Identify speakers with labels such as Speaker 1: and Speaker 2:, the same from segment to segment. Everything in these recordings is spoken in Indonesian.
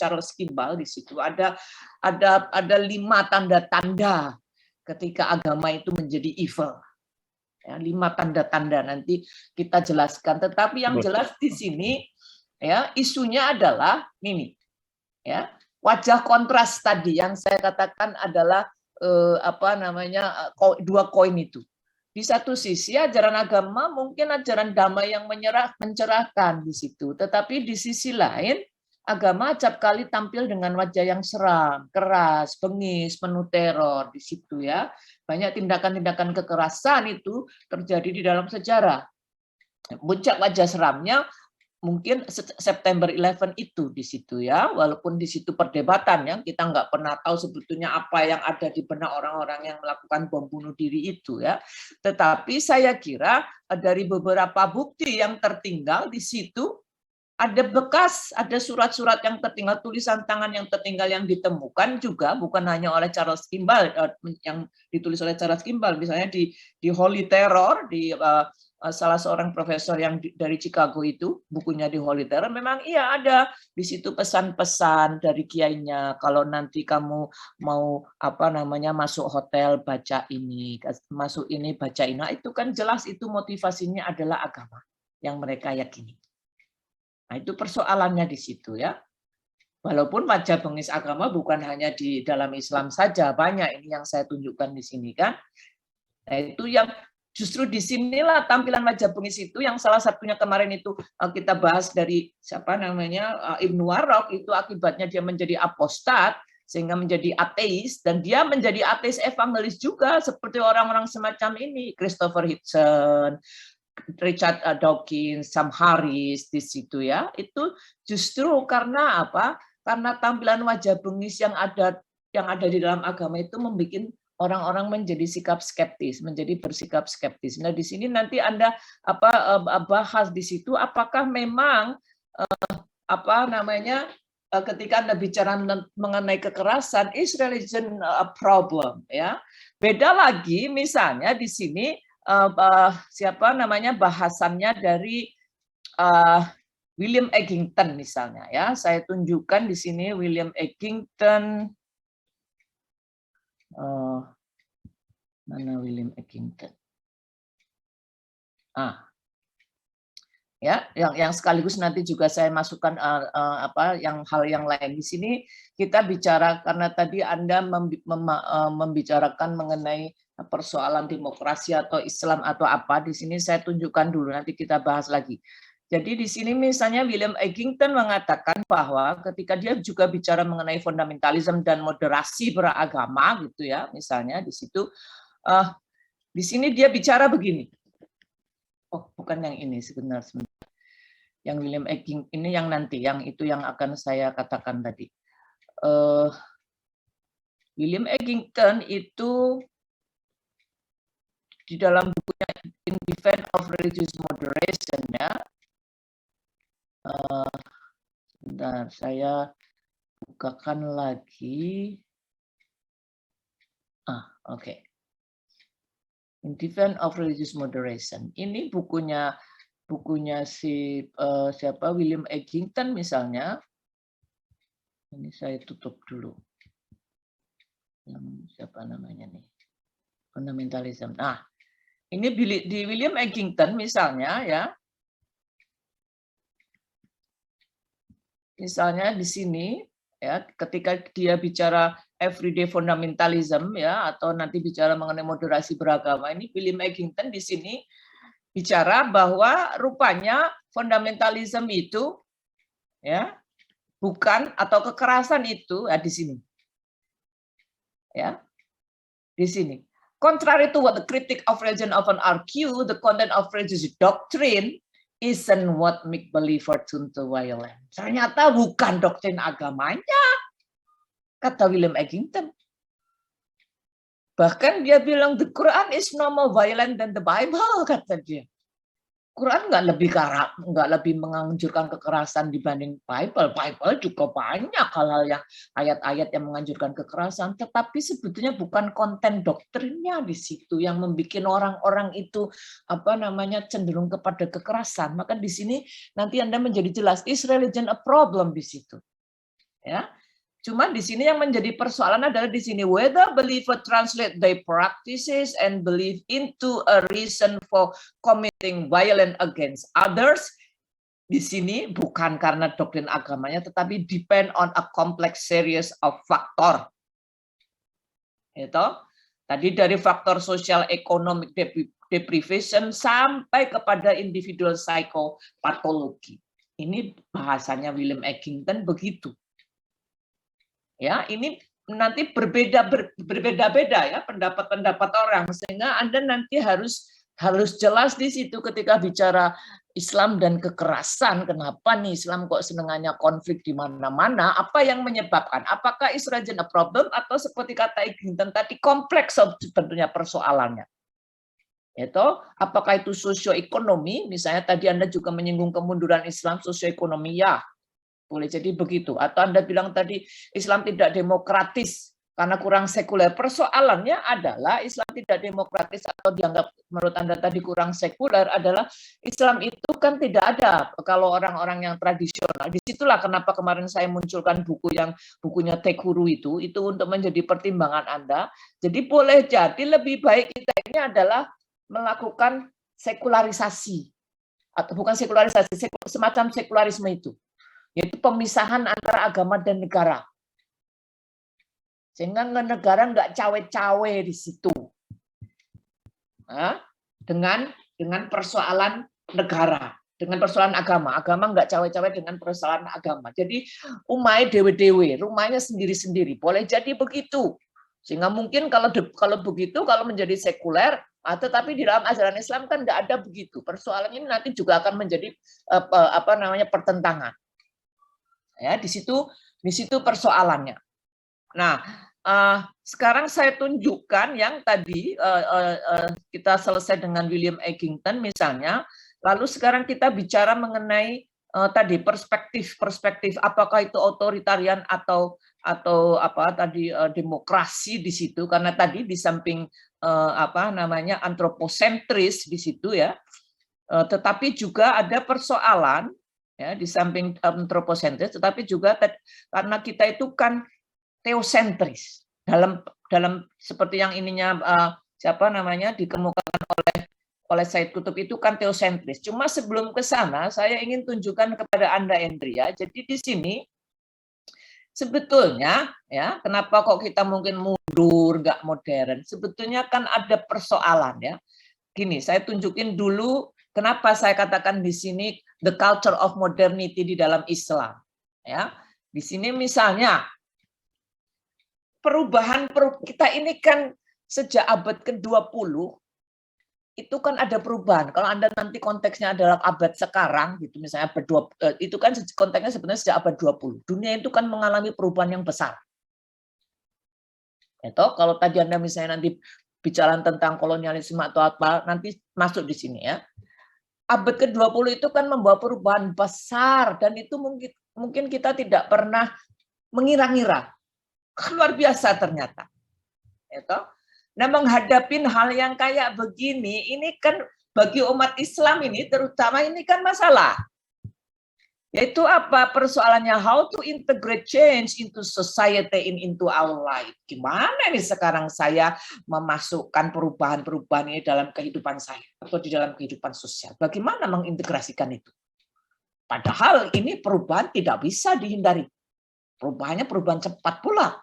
Speaker 1: Charles Kimball di situ ada 5 tanda-tanda ketika agama itu menjadi evil. Ya, 5 tanda-tanda nanti kita jelaskan. Tetapi yang jelas di sini ya isunya adalah ini ya, wajah kontras tadi yang saya katakan adalah dua koin itu. Di satu sisi ajaran agama mungkin ajaran damai yang mencerahkan di situ, tetapi di sisi lain agama acap kali tampil dengan wajah yang seram, keras, bengis, penuh teror di situ ya. Banyak tindakan-tindakan kekerasan itu terjadi di dalam sejarah. Puncak wajah seramnya mungkin September 11 itu di situ ya, walaupun di situ perdebatan yang kita nggak pernah tahu sebetulnya apa yang ada di benak orang-orang yang melakukan bom bunuh diri itu ya. Tetapi saya kira dari beberapa bukti yang tertinggal di situ ada bekas, ada surat-surat yang tertinggal, tulisan tangan yang tertinggal yang ditemukan juga bukan hanya oleh Charles Kimball yang ditulis oleh Charles Kimball, misalnya di Holy Terror di salah seorang profesor yang dari Chicago itu, bukunya di Holy Terror, memang iya ada di situ pesan-pesan dari kiainya, kalau nanti kamu mau masuk hotel baca ini, masuk ini baca ini, nah, itu kan jelas itu motivasinya adalah agama yang mereka yakini. Nah, itu persoalannya di situ ya. Walaupun wajah bengis agama bukan hanya di dalam Islam saja, banyak ini yang saya tunjukkan di sini kan. Nah, itu yang justru di sinilah tampilan wajah bengis itu yang salah satunya kemarin itu kita bahas dari Ibnu Warraq, itu akibatnya dia menjadi apostat sehingga menjadi ateis, dan dia menjadi ateis evangelis juga seperti orang-orang semacam ini, Christopher Hitchens, Richard Dawkins, Sam Harris di situ ya. Itu justru karena apa? Karena tampilan wajah bengis yang ada di dalam agama itu membuat orang-orang menjadi bersikap skeptis. Nah, di sini nanti Anda bahas di situ apakah memang ketika Anda bicara mengenai kekerasan, is religion a problem ya. Beda lagi misalnya di sini bahasannya dari William Egington misalnya ya. Saya tunjukkan di sini William Egington. Mana William Egington? Ya, yang sekaligus nanti juga saya masukkan hal yang lain di sini. Kita bicara karena tadi Anda membicarakan mengenai persoalan demokrasi atau Islam atau apa, di sini saya tunjukkan dulu, nanti kita bahas lagi. Jadi di sini misalnya William Egington mengatakan bahwa ketika dia juga bicara mengenai fundamentalisme dan moderasi beragama gitu ya, misalnya di situ di sini dia bicara begini. Oh, bukan yang ini sebenarnya. Yang William Egington ini yang nanti, yang itu yang akan saya katakan tadi. William Egington itu di dalam bukunya In Defense of Religious Moderation ya. Sebentar, saya bukakan lagi. Oke. In Defense of Religious Moderation. Ini bukunya si William Egington misalnya. Ini saya tutup dulu. Yang siapa namanya nih? Fundamentalism. Nah, ini di William Egington misalnya ya. Misalnya di sini ya, ketika dia bicara everyday fundamentalism ya, atau nanti bicara mengenai moderasi beragama, ini William Egington di sini bicara bahwa rupanya fundamentalism itu ya bukan, atau kekerasan itu di sini. Ya. Di sini. Contrary to what the critic of religion often argue, the content of religious doctrine isn't what make believer turn to violence. Ternyata bukan doktrin agamanya, kata William Egington. Bahkan dia bilang the Quran is no more violent than the Bible, kata dia. Quran nggak lebih menganjurkan kekerasan dibanding Bible. Bible juga banyak hal-hal yang ayat-ayat yang menganjurkan kekerasan, tetapi sebetulnya bukan konten doktrinnya di situ yang membuat orang-orang itu cenderung kepada kekerasan. Maka di sini nanti Anda menjadi jelas, is religion a problem di situ. Ya, cuma di sini yang menjadi persoalan adalah di sini whether believer translate their practices and belief into a reason for committing violence against others. Di sini bukan karena doktrin agamanya, tetapi depend on a complex series of factor. Itu tadi dari faktor social economic deprivation sampai kepada individual psychopathology. Ini bahasanya William Egginton begitu. Ya, ini nanti berbeda-beda ya pendapat-pendapat orang, sehingga Anda nanti harus jelas di situ ketika bicara Islam dan kekerasan. Kenapa nih Islam kok senengannya konflik di mana-mana? Apa yang menyebabkan? Apakah is region a problem atau seperti kata Egginton tadi kompleks sebetulnya persoalannya? Itu apakah itu sosioekonomi? Misalnya tadi Anda juga menyinggung kemunduran Islam sosioekonomi, ya. Boleh jadi begitu. Atau Anda bilang tadi Islam tidak demokratis karena kurang sekuler. Persoalannya adalah Islam tidak demokratis atau dianggap menurut Anda tadi kurang sekuler adalah Islam itu kan tidak ada kalau orang-orang yang tradisional. Disitulah kenapa kemarin saya munculkan bukunya Tekuru itu untuk menjadi pertimbangan Anda. Jadi boleh jadi lebih baik kita ini adalah melakukan sekularisasi. Atau bukan sekularisasi, semacam sekularisme itu. Yaitu pemisahan antara agama dan negara. Sehingga negara nggak cawe-cawe di situ. Dengan persoalan negara, dengan persoalan agama. Agama nggak cawe-cawe dengan persoalan agama. Jadi umai dewe-dewe, rumahnya sendiri-sendiri. Boleh jadi begitu. Sehingga mungkin kalau begitu, kalau menjadi sekuler, tetapi di dalam ajaran Islam kan nggak ada begitu. Persoalan ini nanti juga akan menjadi pertentangan. Ya, di situ persoalannya. Nah, sekarang saya tunjukkan yang tadi kita selesai dengan William Egginton misalnya, lalu sekarang kita bicara mengenai tadi perspektif apakah itu otoritarian atau apa tadi demokrasi di situ, karena tadi di samping antroposentris di situ ya, tetapi juga ada persoalan ya di samping antroposentris, tetapi juga karena kita itu kan teosentris dalam seperti yang ininya dikemukakan oleh Said Qutb itu kan teosentris. Cuma sebelum ke sana saya ingin tunjukkan kepada Anda Andrea. Jadi di sini sebetulnya ya kenapa kok kita mungkin mundur nggak modern? Sebetulnya kan ada persoalan ya. Gini, saya tunjukin dulu kenapa saya katakan di sini the culture of modernity di dalam Islam. Ya, di sini misalnya perubahan kita ini kan sejak abad ke-20 itu kan ada perubahan. Kalau Anda nanti konteksnya adalah abad sekarang gitu misalnya abad 20, itu kan konteksnya sebenarnya sejak abad 20. Dunia itu kan mengalami perubahan yang besar. Itu kalau tadi Anda misalnya nanti bicara tentang kolonialisme atau apa, nanti masuk di sini ya. Abad ke-20 itu kan membawa perubahan besar dan itu mungkin kita tidak pernah mengira-ngira. Luar biasa ternyata. Itu. Nah, menghadapi hal yang kayak begini, ini kan bagi umat Islam ini terutama ini kan masalah. Yaitu apa persoalannya, how to integrate change into society into our life. Gimana nih sekarang saya memasukkan perubahan-perubahan ini dalam kehidupan saya atau di dalam kehidupan sosial. Bagaimana mengintegrasikan itu? Padahal ini perubahan tidak bisa dihindari. Perubahannya perubahan cepat pula.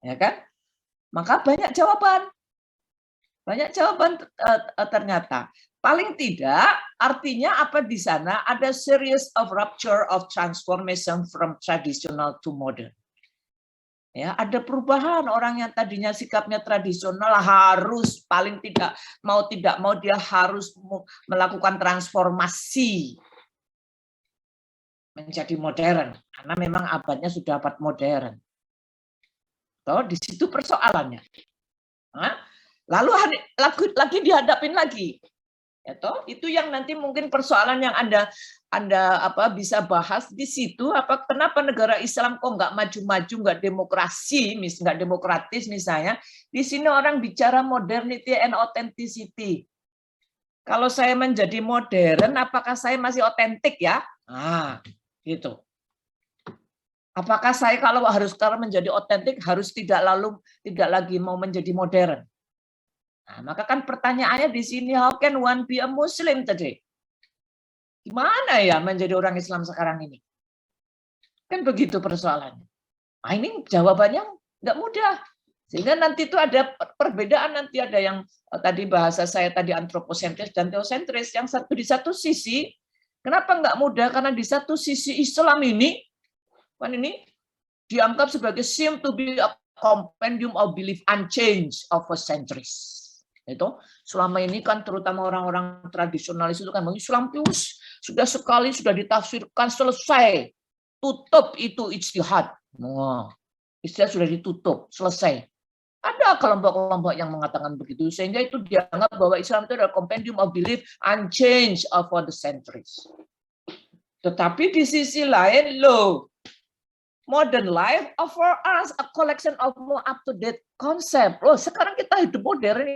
Speaker 1: Ya kan? Maka banyak jawaban. Banyak jawaban ternyata. Paling tidak, artinya apa di sana? Ada series of rupture of transformation from traditional to modern. Ya, ada perubahan orang yang tadinya sikapnya tradisional harus paling tidak mau dia harus melakukan transformasi menjadi modern karena memang abadnya sudah abad modern. Toh, di situ persoalannya. Nah, lalu lagi dihadapin lagi. Itu yang nanti mungkin persoalan yang Anda bisa bahas di situ. Kenapa negara Islam kok nggak maju-maju, nggak demokrasi, nggak demokratis misalnya? Di sini orang bicara modernity and authenticity. Kalau saya menjadi modern, apakah saya masih otentik ya? Gitu. Apakah saya kalau menjadi otentik harus tidak lagi mau menjadi modern? Nah, maka kan pertanyaannya di sini, how can one be a Muslim today? Gimana ya menjadi orang Islam sekarang ini? Kan begitu persoalannya. Nah, ini jawabannya nggak mudah. Sehingga nanti itu ada perbedaan, nanti ada yang tadi bahasa saya tadi antroposentris dan teosentris. Yang di satu sisi, kenapa nggak mudah? Karena di satu sisi Islam ini, kan ini dianggap sebagai seem to be a compendium of belief unchanged over centuries. Itu selama ini kan terutama orang-orang tradisionalis itu kan Islam itu sudah ditafsirkan selesai, tutup itu ijtihad. Nah, istilah sudah ditutup, selesai. Ada kelompok-kelompok yang mengatakan begitu, sehingga itu dianggap bahwa Islam itu adalah compendium of belief unchanged over the centuries. Tetapi di sisi lain, loh, modern life offer us a collection of more up-to-date concept. Loh, sekarang kita hidup modern